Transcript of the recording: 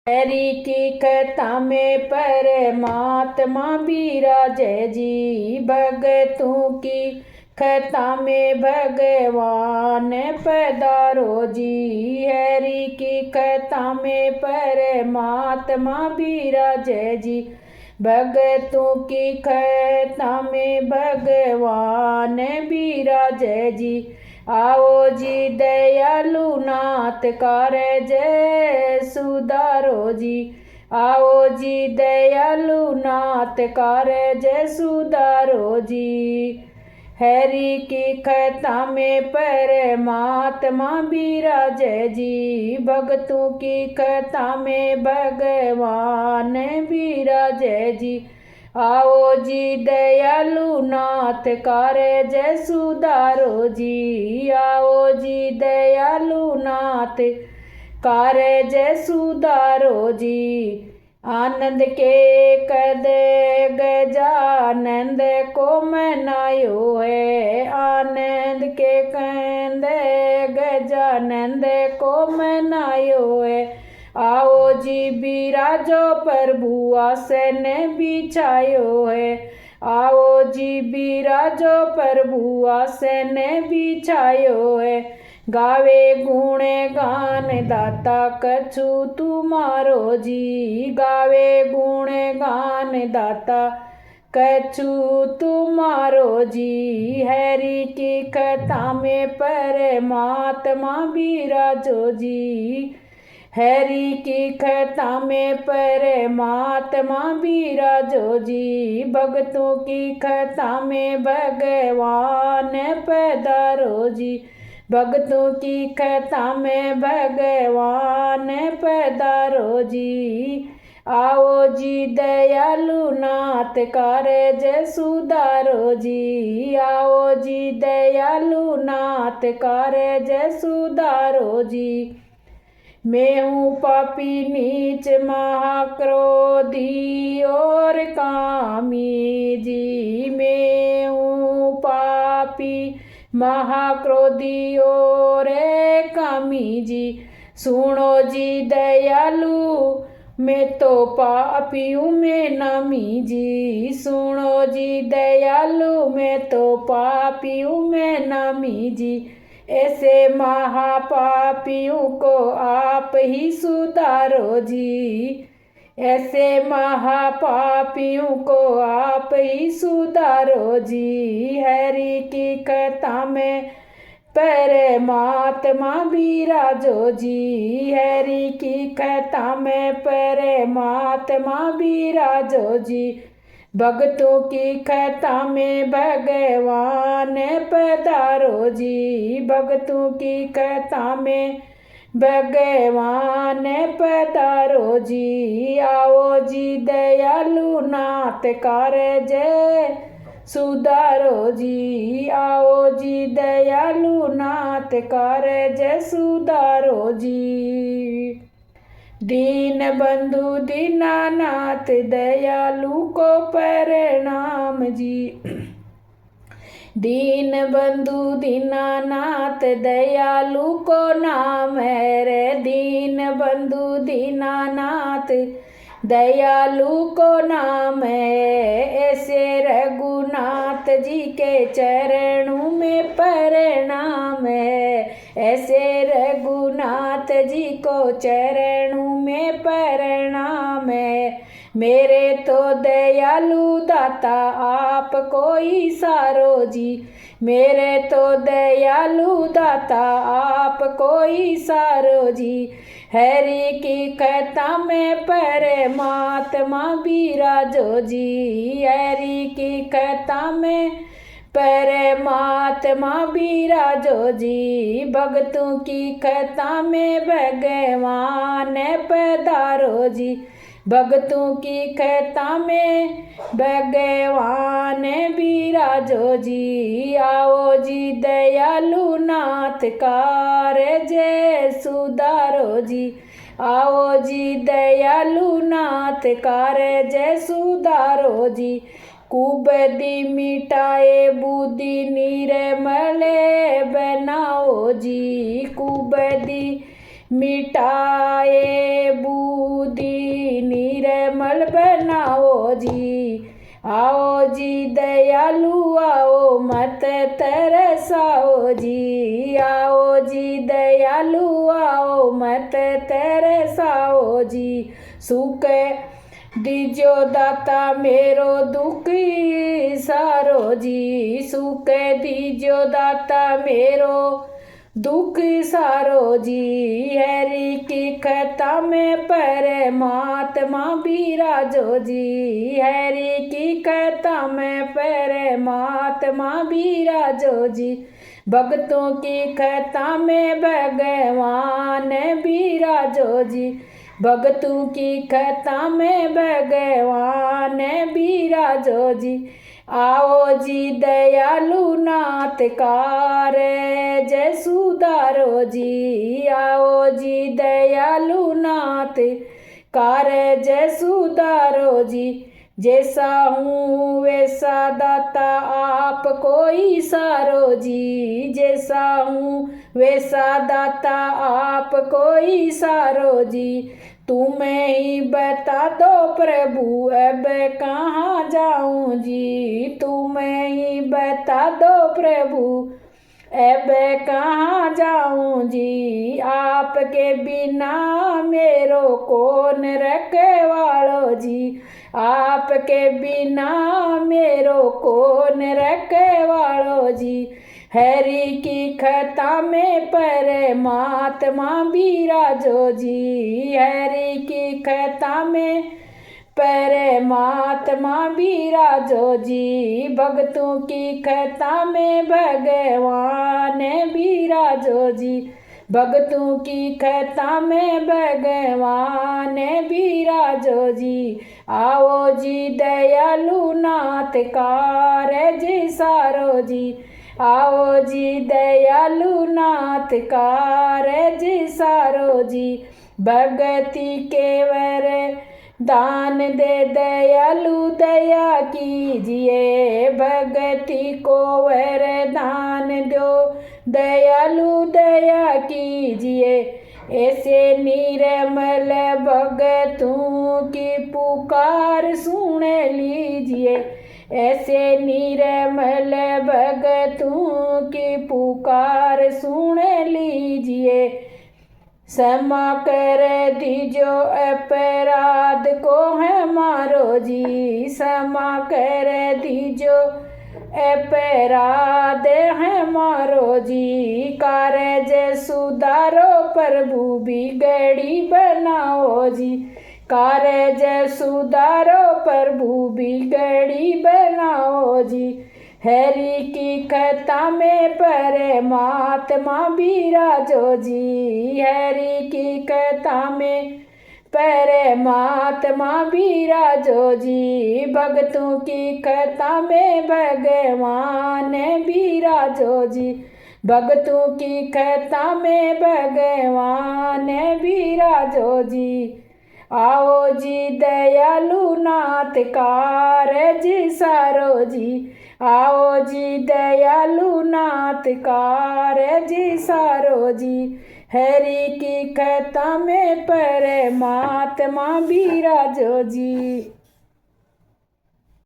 हरि की कथा में परमात्मा विराजे जी। भगतों की कथा में भगवान पधारो जी। हरि की कथा में परमात्मा विराजे जी। भगतों की कथा में भगवान विराजे जी। आओ जी दयालु नाथ कारज सुधारो जी। आओ जी दयालु नाथ कारज सुधारो जी। हरि की कथा में परमात्मा विराजे जी। भक्तों की कथा में भगवान विराजे जी। आओ जी दयालु नाथ कारज सुधारो जी। आओ जी दयालु नाथ कारज सुधारो जी। आनंद के कद गजानंद को मनायो है। आनंद के कंद गजानंद को मनायो है। आओ जी बिराजो प्रभु आसन बिछायो है। आओ जी बिराजो प्रभु आसन बिछायो है। गावे गुण गान दाता कछु तुम्हारो जी। गावे गुण गान दाता कछु तुम्हारो जी। हरि की कथा में परमात्मा विराजो जी। हरि की कथा में परमात्मा विराजो जी। भक्तों की कथा में भगवान पधारो जी। भक्तों की कथा में भगवान पधारो जी। आओ जी दयालु नाथ कारज सुधारो जी। आओ जी दयालु नाथ कारज सुधारो जी। मैं हूँ पापी नीच महाक्रोधी और कामी जी। मैं हूँ पापी महाक्रोधी और कामी जी। सुनो जी दयालु मैं तो पापी हूँ मैं नामी जी। सुनो जी दयालु मैं तो पापी हूँ मैं नामी जी। ऐसे महापापियों को आप ही सुधारो जी। ऐसे महापापियों को आप ही सुधारो जी। हरि की कथा में परमात्मा विराजो जी। हरि की कथा में परमात्मा विराजो जी। भक्तों की कथा में भगवान पधारो जी। भक्तों की कथा में भगवान पधारो जी। आओ जी दयालु नाथ कारज सुधारो जी। आओ जी दयालु नाथ कारज सुधारो जी। दीन बंधु दीनानाथ दयालु को प्रणाम जी। दीन बंधु दीनानाथ दयालु को नाम है रे। दीन बंधु दीनानाथ दयालु को नाम है। ऐसे रघुनाथ जी के चरणों में प्रणाम है। ऐसे रघुनाथ जी को चरणों में प्रणाम है। मेरे तो दयालु दाता आप कोई सारो जी। मेरे तो दयालु दाता आप कोई सारो जी। हरि की कथा में परमात्मा विराजो जी। हरि की कथा में परमात्मा विराजो जी। भक्तों की कथा में भगवान पधारो जी। भक्तों की कथा में भगवान विराजो जी। आओ जी दयालु नाथ कारज सुधारो जी। आओ जी दयालु नाथ कारज सुधारो जी। कुबुद्धि मिटाए बुद्धि निर्मल बनाओ जी। कुबुद्धि मिटाए बुद्धि बनाओ जी। आओ जी दयालु आओ मत तरसाओ जी। आओ जी दयालु आओ मत तरसाओ जी। सुख दीजो दाता मेरो दुख सारो जी। सुख दीजो दाता मेरो दुख सारो जी। हरि की कथा में परमात्मा बिराजो जी। हरि की कथा में परमात्मा बिराजो जी। भक्तों की कथा में भगवान बिराजो जी। भक्तों की कथा में भगवान बिराजो जी। आओ जी दयालु नाथ कारज सुधारो जी। आओ जी दयालु नाथ कारज सुधारो जी। जैसा हूँ वैसा दाता आप कोई सारो जी। जैसा हूँ वैसा दाता आप कोई सारो जी। तुम्हें ही बता दो प्रभु अब कहाँ जाऊँ जी। तुम्हें ही बता दो प्रभु अब कहाँ जाऊँ जी। आपके बिना मेरो कौन रखवालो जी। आपके बिना मेरो कौन रखवालो जी। हरि की कथा में परमात्मा बिराजो जी। हरि की कथा में परमात्मा बिराजो जी। भक्तों की कथा में भगवान बिराजो जी। भक्तों की कथा में भगवान बिराजो जी। आओ जी दयालु नाथ कारज सारो जी। आओ जी दयालु नाथ कारज सारो जी। भगति के वर दान दे दयालु दया कीजिए। भगति को वरदान दो दयालु दया कीजिए। ऐसे निर्मल भगतों की पुकार सुन लीजिए। ऐसे निर्मल भगतों की पुकार सुन लीजिए। क्षमा कर दीजो अपराध को हमारो जी। क्षमा कर दीजो अपराध हमारो जी। कारज सुधारो प्रभु बिगड़ी बनाओ जी। कारज सुधारो प्रभु बिगड़ी बनाओ जी। हरि की कथा में परमात्मा बिराजो जी। हरि की कथा में परमात्मा बिराजो जी। भक्तों की कथा में भगवान बिराजो जी। भक्तों की कथा में भगवान बिराजो जी। आओ जी दयालु नाथ कारज सारो जी। आओ जी दयालु नाथ कारज सारो जी। हरि की कथा में परमात्मा बिराजो जी।